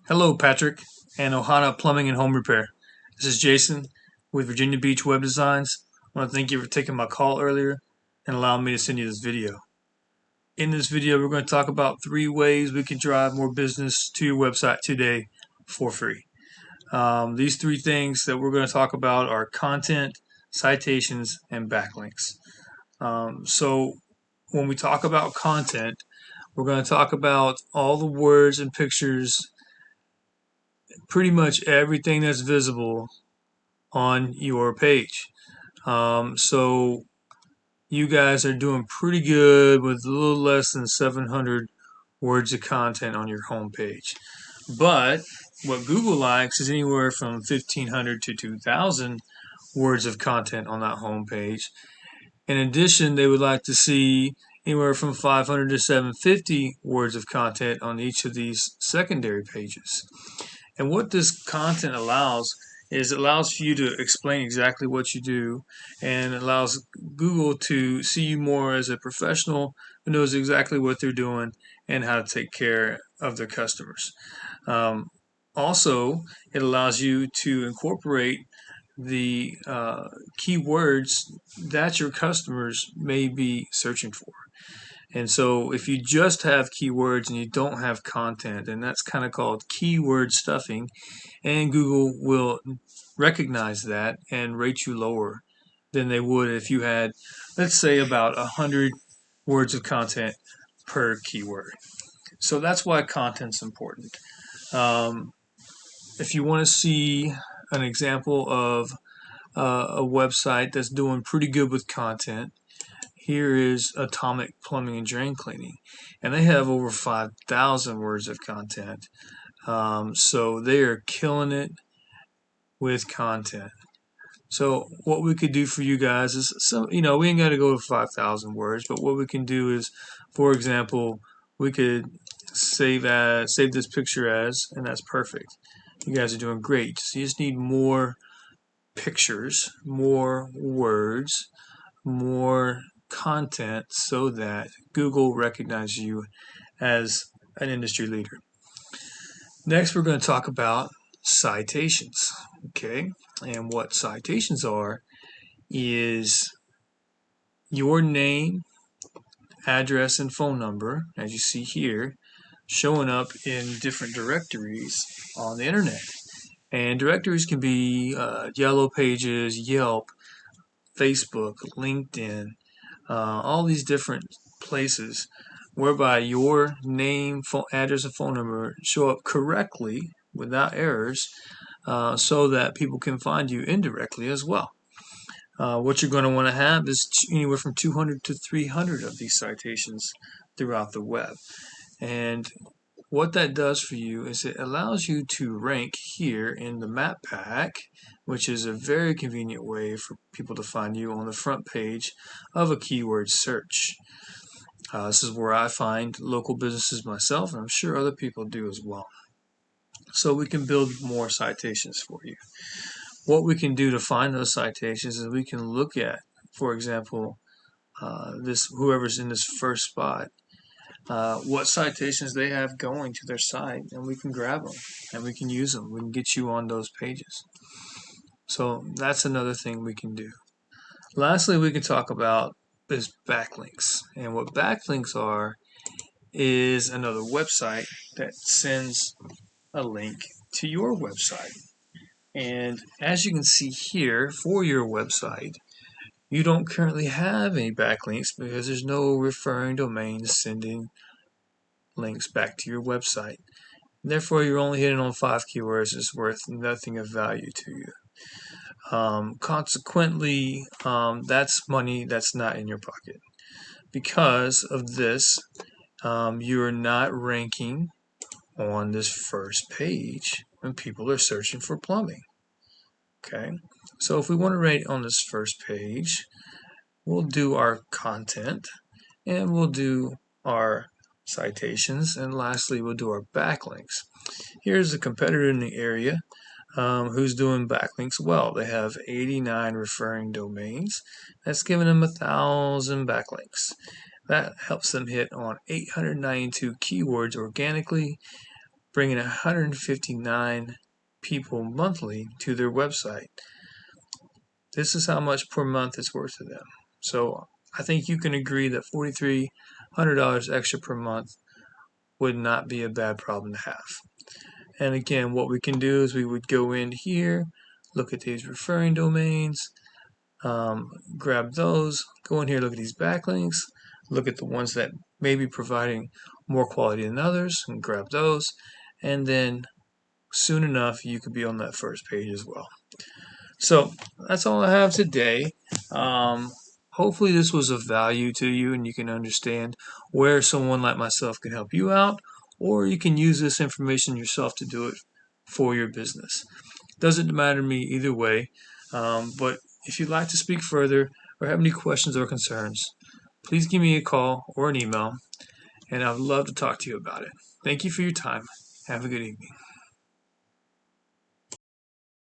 Hello, Patrick, and Ohana Plumbing and Home Repair. This is Jason with Virginia Beach Web Designs. I want to thank you for taking my call earlier and allowing me to send you this video. In this video, we're going to talk about 3 ways we can drive more business to your website today for free. These 3 things that we're going to talk about are content, citations, and backlinks. So when we talk about content, we're going to talk about all the words and pictures, pretty much everything that's visible on your page. So you guys are doing pretty good with a little less than 700 words of content on your home page. But what Google likes is anywhere from 1,500 to 2,000 words of content on that home page. In addition, they would like to see anywhere from 500 to 750 words of content on each of these secondary pages. And what this content allows is it allows for you to explain exactly what you do, and it allows Google to see you more as a professional who knows exactly what they're doing and how to take care of their customers. Also, it allows you to incorporate the keywords that your customers may be searching for. And so if you just have keywords and you don't have content, and that's kind of called keyword stuffing, and Google will recognize that and rate you lower than they would if you had, let's say, about 100 words of content per keyword. So that's why content's important. If you want to see an example of a website that's doing pretty good with content, here is Atomic Plumbing and Drain Cleaning, and they have over 5,000 words of content. So they are killing it with content. So what we could do for you guys is, we ain't got to go to 5,000 words, but what we can do is, for example, we could save this picture as, and that's perfect. You guys are doing great. So you just need more pictures, more words, more content so that Google recognizes you as an industry leader. Next, we're going to talk about citations. Okay, and what citations are is your name, address, and phone number, as you see here, showing up in different directories on the internet. And directories can be Yellow Pages, Yelp, Facebook, LinkedIn, all these different places whereby your name, phone, address, and phone number show up correctly without errors, so that people can find you indirectly as well. What you're going to want to have is anywhere from 200 to 300 of these citations throughout the web. And what that does for you is it allows you to rank here in the map pack, which is a very convenient way for people to find you on the front page of a keyword search. This is where I find local businesses myself, and I'm sure other people do as well. So we can build more citations for you. What we can do to find those citations is we can look at, for example, whoever's in this first spot, what citations they have going to their site, and we can grab them and we can use them. We can get you on those pages. So that's another thing we can do. Lastly, we can talk about is backlinks. And what backlinks are is another website that sends a link to your website. And as you can see here, for your website, you don't currently have any backlinks because there's no referring domain sending links back to your website. Therefore, you're only hitting on 5 keywords that's worth nothing of value to you. Consequently, that's money that's not in your pocket. Because of this, you're not ranking on this first page when people are searching for plumbing. Okay, so if we want to rate on this first page, we'll do our content, and we'll do our citations, and lastly we'll do our backlinks. Here's a competitor in the area who's doing backlinks well. They have 89 referring domains. That's giving them 1,000 backlinks. That helps them hit on 892 keywords organically bringing 159 people monthly to their website. This is how much per month it's worth to them. So I think you can agree that $4,300 extra per month would not be a bad problem to have. And again, what we can do is we would go in here, look at these referring domains, grab those, go in here, look at these backlinks, look at the ones that may be providing more quality than others, and grab those, and then soon enough you could be on that first page as well. So that's all I have today. Hopefully this was of value to you and you can understand where someone like myself can help you out, or you can use this information yourself to do it for your business. Doesn't matter to me either way, but if you'd like to speak further or have any questions or concerns, please give me a call or an email, and I would love to talk to you about it. Thank you for your time. Have a good evening.